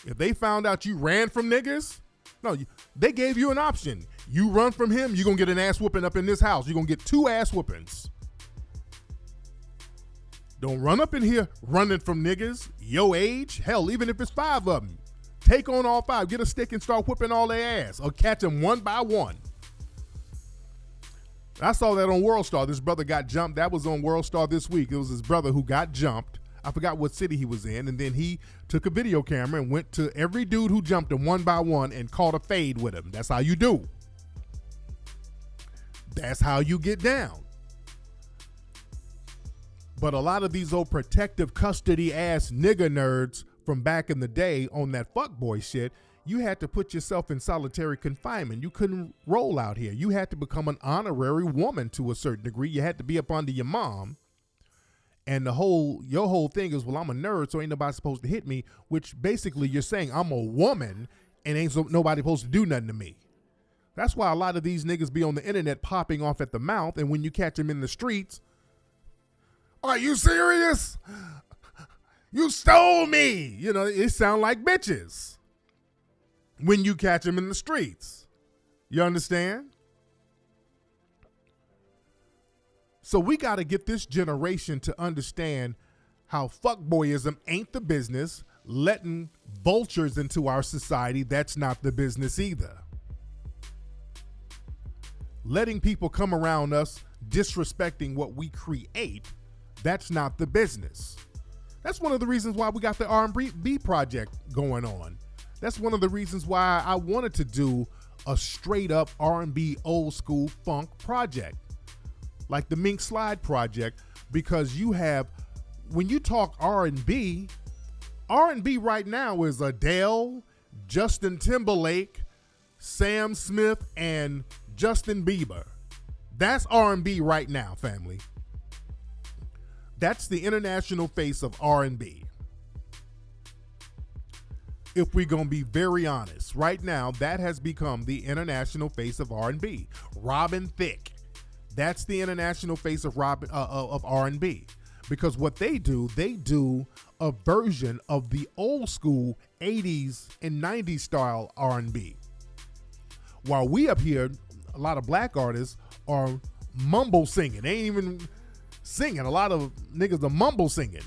If they found out you ran from niggas, no, they gave you an option. You run from him, you're going to get an ass whooping up in this house. You're going to get 2 ass whoopings. Don't run up in here running from niggas your age. Hell, even if it's 5 of them. Take on all 5. Get a stick and start whipping all their ass, or catch them one by one. I saw that on World Star. This brother got jumped. That was on World Star this week. It was his brother who got jumped. I forgot what city he was in, and then he took a video camera and went to every dude who jumped him one by one and caught a fade with him. That's how you do. That's how you get down. But a lot of these old protective custody ass nigga nerds from back in the day on that fuckboy shit, you had to put yourself in solitary confinement. You couldn't roll out here. You had to become an honorary woman to a certain degree. You had to be up under your mom. And your whole thing is, well, I'm a nerd, so ain't nobody supposed to hit me, which basically you're saying I'm a woman and ain't nobody supposed to do nothing to me. That's why a lot of these niggas be on the internet popping off at the mouth, and when you catch them in the streets, are you serious? You stole me. You know, it sound like bitches when you catch them in the streets. You understand? So we got to get this generation to understand how fuckboyism ain't the business. Letting vultures into our society, that's not the business either. Letting people come around us disrespecting what we create, that's not the business. That's one of the reasons why we got the R&B project going on. That's one of the reasons why I wanted to do a straight up R&B old school funk project, like the Mink Slide project, because you have, when you talk R&B right now is Adele, Justin Timberlake, Sam Smith, and Justin Bieber. That's R&B right now, family. That's the international face of R&B. If we're going to be very honest, right now, that has become the international face of R&B. Robin Thicke. That's the international face of R&B. Because what they do a version of the old school 80s and 90s style R&B. While we up here, a lot of black artists are mumble singing. They ain't even singing. A lot of niggas are mumble singing.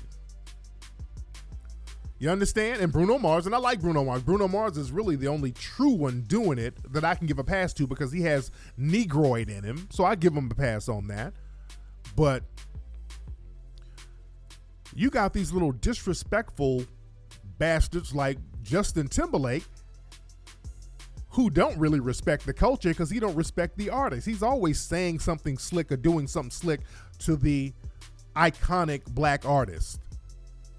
You understand? And Bruno Mars, and I like Bruno Mars. Bruno Mars is really the only true one doing it that I can give a pass to because he has Negroid in him. So I give him a pass on that. But you got these little disrespectful bastards like Justin Timberlake who don't really respect the culture because he don't respect the artist. He's always saying something slick or doing something slick to the iconic black artist.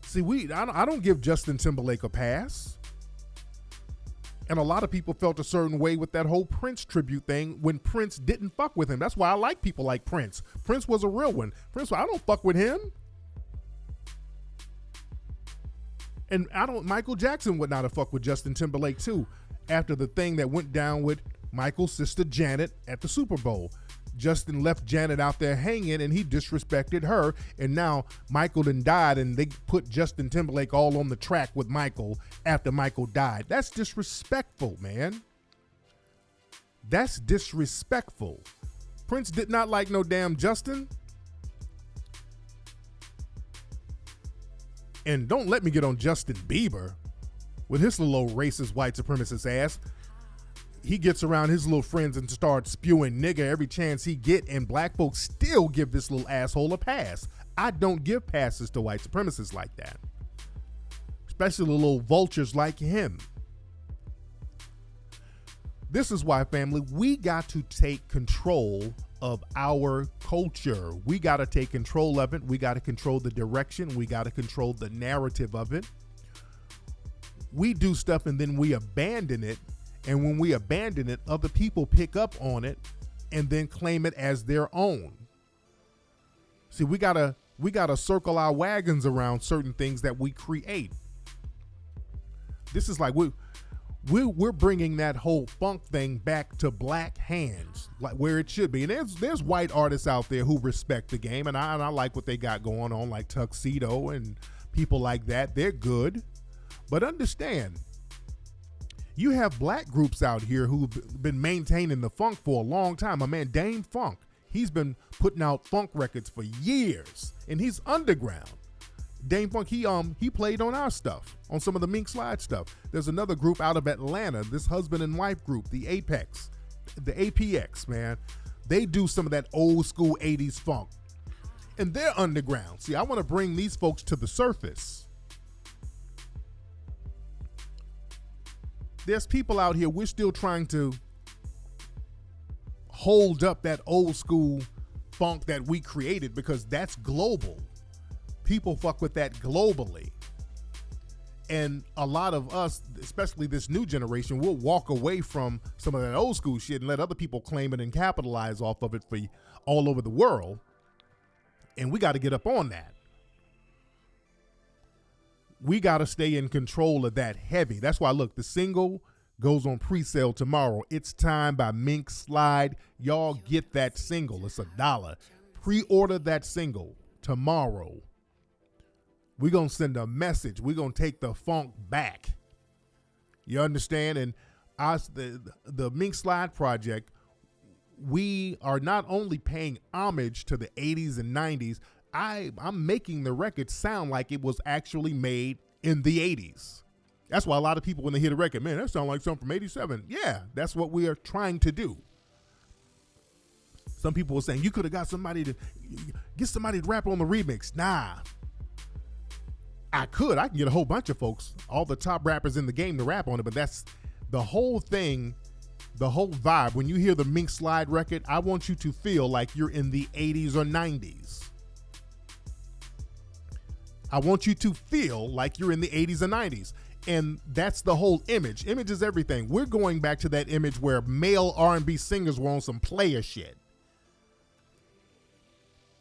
See, I don't give Justin Timberlake a pass. And a lot of people felt a certain way with that whole Prince tribute thing when Prince didn't fuck with him. That's why I like people like Prince. Prince was a real one. I don't fuck with him. And Michael Jackson would not have fucked with Justin Timberlake too after the thing that went down with Michael's sister Janet at the Super Bowl. Justin left Janet out there hanging and he disrespected her, and now Michael done died and they put Justin Timberlake all on the track with Michael after Michael died. That's disrespectful, man. That's disrespectful. Prince did not like no damn Justin. And don't let me get on Justin Bieber with his little old racist white supremacist ass. He gets around his little friends and starts spewing nigga every chance he get, and black folks still give this little asshole a pass. I don't give passes to white supremacists like that, especially the little vultures like him. This is why, family, we got to take control of our culture. We got to take control of it. We got to control the direction. We got to control the narrative of it. We do stuff and then we abandon it. And when we abandon it, other people pick up on it and then claim it as their own. See, we gotta circle our wagons around certain things that we create. This is like we're bringing that whole funk thing back to black hands, like where it should be. And there's white artists out there who respect the game, and I like what they got going on, like Tuxedo and people like that. They're good, but understand. You have black groups out here who've been maintaining the funk for a long time. My man, Dame Funk, he's been putting out funk records for years, and he's underground. Dame Funk, he played on our stuff, on some of the Mink Slide stuff. There's another group out of Atlanta, this husband and wife group, the APX, man. They do some of that old school 80s funk, and they're underground. See, I want to bring these folks to the surface. There's people out here, we're still trying to hold up that old school funk that we created because that's global. People fuck with that globally. And a lot of us, especially this new generation, will walk away from some of that old school shit and let other people claim it and capitalize off of it for all over the world. And we got to get up on that. We got to stay in control of that heavy. That's why, look, the single goes on pre-sale tomorrow. It's Time by Mink Slide. Y'all get that single. It's $1. Pre-order that single tomorrow. We're going to send a message. We're going to take the funk back. You understand? And the Mink Slide project, we are not only paying homage to the 80s and 90s, I'm making the record sound like it was actually made in the 80s. That's why a lot of people, when they hear the record, man, that sounds like something from 87. Yeah, that's what we are trying to do. Some people were saying, you could have got somebody to rap on the remix. Nah. I can get a whole bunch of folks, all the top rappers in the game to rap on it, but that's the whole thing, the whole vibe. When you hear the Mink Slide record, I want you to feel like you're in the 80s or 90s. I want you to feel like you're in the 80s and 90s. And that's the whole image. Image is everything. We're going back to that image where male R&B singers were on some player shit.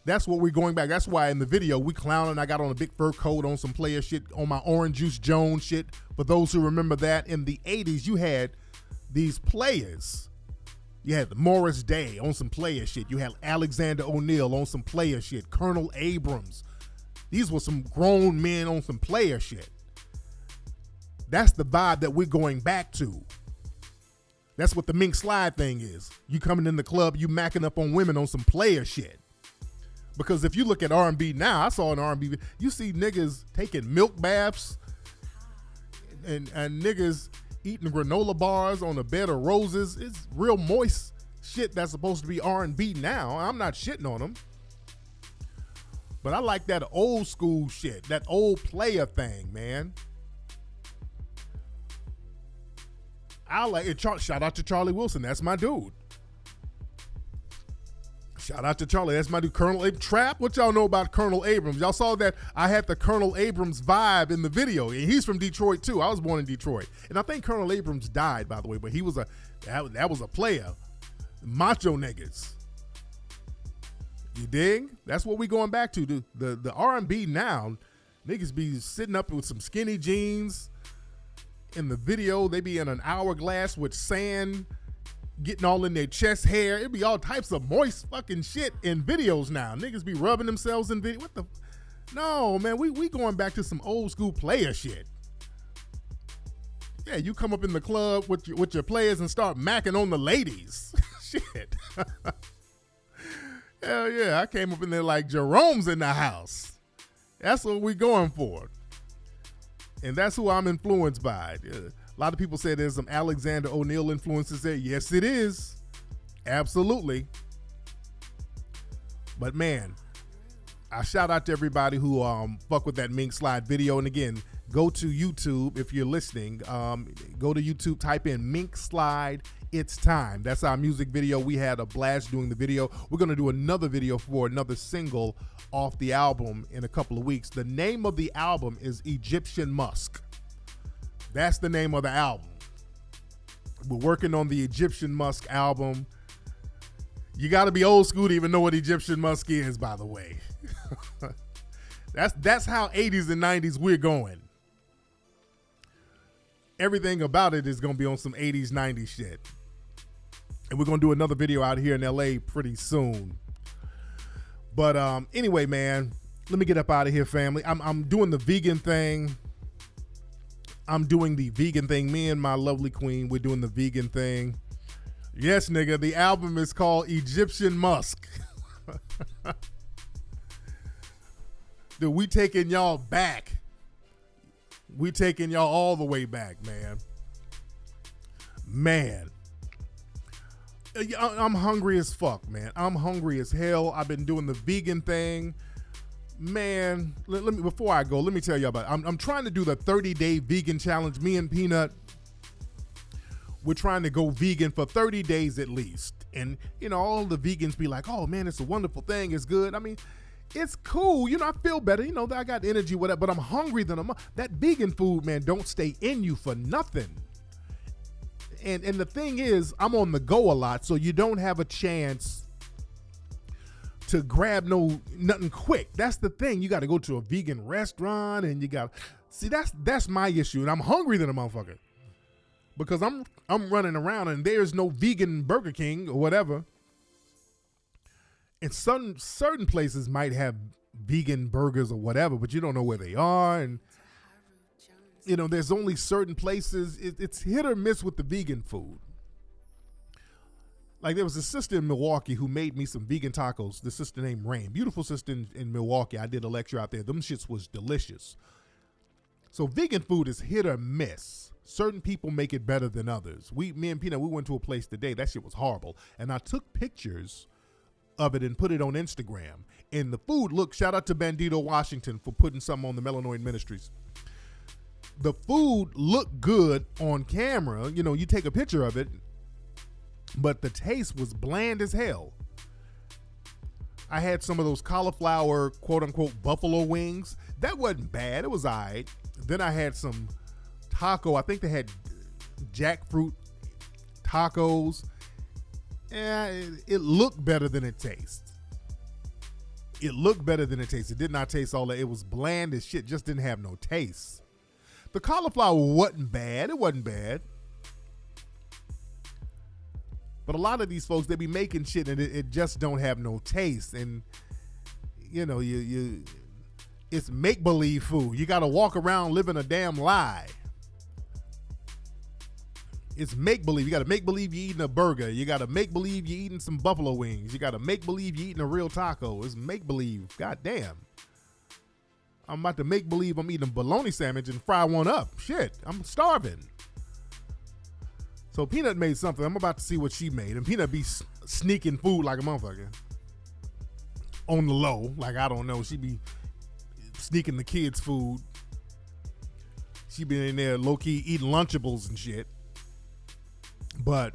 That's what we're going back. That's why in the video we clowning. I got on a big fur coat on some player shit, on my Orange Juice Jones shit. For those who remember that, in the 80s, you had these players. You had Morris Day on some player shit. You had Alexander O'Neal on some player shit. Colonel Abrams. These were some grown men on some player shit. That's the vibe that we're going back to. That's what the mink slide thing is. You coming in the club, you macking up on women on some player shit. Because if you look at R&B now, I saw an R&B, you see niggas taking milk baths and niggas eating granola bars on a bed of roses. It's real moist shit that's supposed to be R&B now. I'm not shitting on them. But I like that old school shit, that old player thing, man. I like it. Shout out to Charlie Wilson. That's my dude. Shout out to Charlie. That's my dude. Colonel Trap. What y'all know about Colonel Abrams? Y'all saw that I had the Colonel Abrams vibe in the video. And he's from Detroit too. I was born in Detroit. And I think Colonel Abrams died, by the way, but he was that was a player. Macho niggas. You dig? That's what we going back to. The R&B now, niggas be sitting up with some skinny jeans. In the video, they be in an hourglass with sand getting all in their chest hair. It be all types of moist fucking shit in videos now. Niggas be rubbing themselves in video. What the? No, man, we going back to some old school player shit. Yeah, you come up in the club with your players and start macking on the ladies. Shit. Hell yeah, I came up in there like Jerome's in the house. That's what we going for. And that's who I'm influenced by. A lot of people say there's some Alexander O'Neal influences there. Yes, it is. Absolutely. But man, I shout out to everybody who fuck with that mink slide video. And again, go to YouTube if you're listening. Go to YouTube, type in mink slide. It's time. That's our music video. We had a blast doing the video. We're going to do another video for another single off the album in a couple of weeks. The name of the album is Egyptian Musk. That's the name of the album. We're working on the Egyptian Musk album. You got to be old school to even know what Egyptian Musk is, by the way. That's how 80s and 90s we're going. Everything about it is going to be on some 80s, 90s shit. And we're going to do another video out here in LA pretty soon. But anyway, man, let me get up out of here, family. I'm doing the vegan thing. Me and my lovely queen, we're doing the vegan thing. Yes, nigga, the album is called Egyptian Musk. Dude, we taking y'all back. We taking y'all all the way back, man. Man. I'm hungry as fuck, man. I'm hungry as hell. I've been doing the vegan thing. Man, let me before I go, let me tell you about it. I'm trying to do the 30-day vegan challenge. Me and Peanut, we're trying to go vegan for 30 days at least. And, you know, all the vegans be like, oh, man, it's a wonderful thing. It's good. I mean, it's cool. You know, I feel better. You know, I got energy, whatever, but I'm hungry than that vegan food, man, don't stay in you for nothing. And the thing is, I'm on the go a lot, so you don't have a chance to grab nothing quick. That's the thing. You got to go to a vegan restaurant, and you got see that's my issue. And I'm hungry than a motherfucker because I'm running around and there's no vegan Burger King or whatever. And certain places might have vegan burgers or whatever, but you don't know where they are. And you know, there's only certain places. It's hit or miss with the vegan food. Like there was a sister in Milwaukee who made me some vegan tacos. The sister named Rain, beautiful sister in Milwaukee. I did a lecture out there. Them shits was delicious. So vegan food is hit or miss. Certain people make it better than others. Me and Peanut, we went to a place today. That shit was horrible. And I took pictures of it and put it on Instagram. And the food, look, shout out to Bandito Washington for putting something on the Melanoid Ministries. The food looked good on camera. You know, you take a picture of it, but the taste was bland as hell. I had some of those cauliflower, quote unquote, buffalo wings. That wasn't bad. It was all right. Then I had some taco. I think they had jackfruit tacos. It looked better than it tastes. It looked better than it tastes. It did not taste all that. It was bland as shit. Just didn't have no taste. The cauliflower wasn't bad. It wasn't bad. But a lot of these folks, they be making shit and it just don't have no taste. And, you know, It's make-believe food. You got to walk around living a damn lie. It's make-believe. You got to make-believe you're eating a burger. You got to make-believe you're eating some buffalo wings. You got to make-believe you're eating a real taco. It's make-believe. God damn. I'm about to make-believe I'm eating a bologna sandwich and fry one up. Shit, I'm starving. So Peanut made something. I'm about to see what she made. And Peanut be sneaking food like a motherfucker. On the low. Like, I don't know. She be sneaking the kids' food. She been in there low-key eating Lunchables and shit. But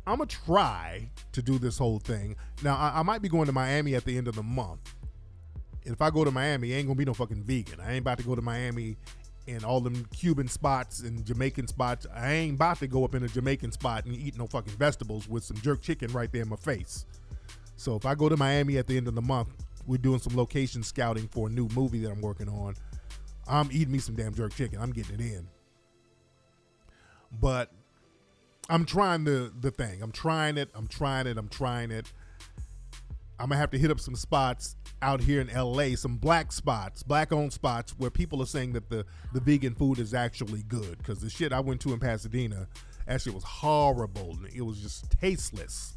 I'm going to try to do this whole thing. Now, I might be going to Miami at the end of the month. And if I go to Miami, it ain't going to be no fucking vegan. I ain't about to go to Miami and all them Cuban spots and Jamaican spots. I ain't about to go up in a Jamaican spot and eat no fucking vegetables with some jerk chicken right there in my face. So if I go to Miami at the end of the month, we're doing some location scouting for a new movie that I'm working on. I'm eating me some damn jerk chicken. I'm getting it in. But I'm trying the thing. I'm trying it. I'm going to have to hit up some spots out here in LA, some black spots, black-owned spots where people are saying that the vegan food is actually good. Because the shit I went to in Pasadena, that shit was horrible. It was just tasteless.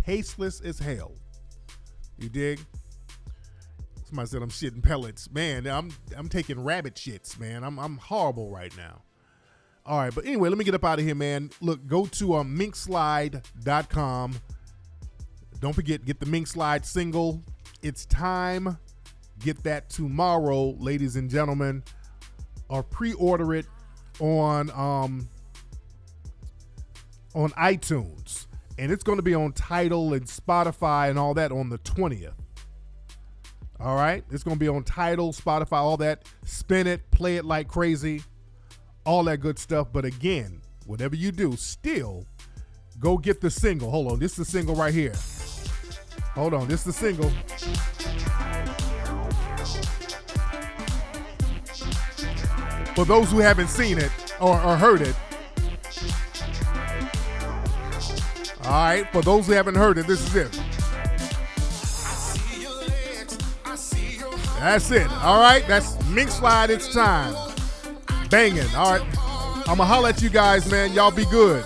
Tasteless as hell. You dig? Somebody said I'm shitting pellets. Man, I'm taking rabbit shits, man. I'm horrible right now. All right, but anyway, let me get up out of here, man. Look, go to minkslide.com. Don't forget, get the Mink Slide single. It's time. Get that tomorrow, ladies and gentlemen. Or pre-order it on iTunes. And it's going to be on Tidal and Spotify and all that on the 20th. All right? It's going to be on Tidal, Spotify, all that. Spin it, play it like crazy. All that good stuff. But again, whatever you do, still go get the single. Hold on. This is the single right here. Hold on. This is the single. For those who haven't seen it or heard it. All right. For those who haven't heard it, this is it. That's it. All right. That's Mink Slide. It's time. Banging. All right. I'm going to holler at you guys, man. Y'all be good.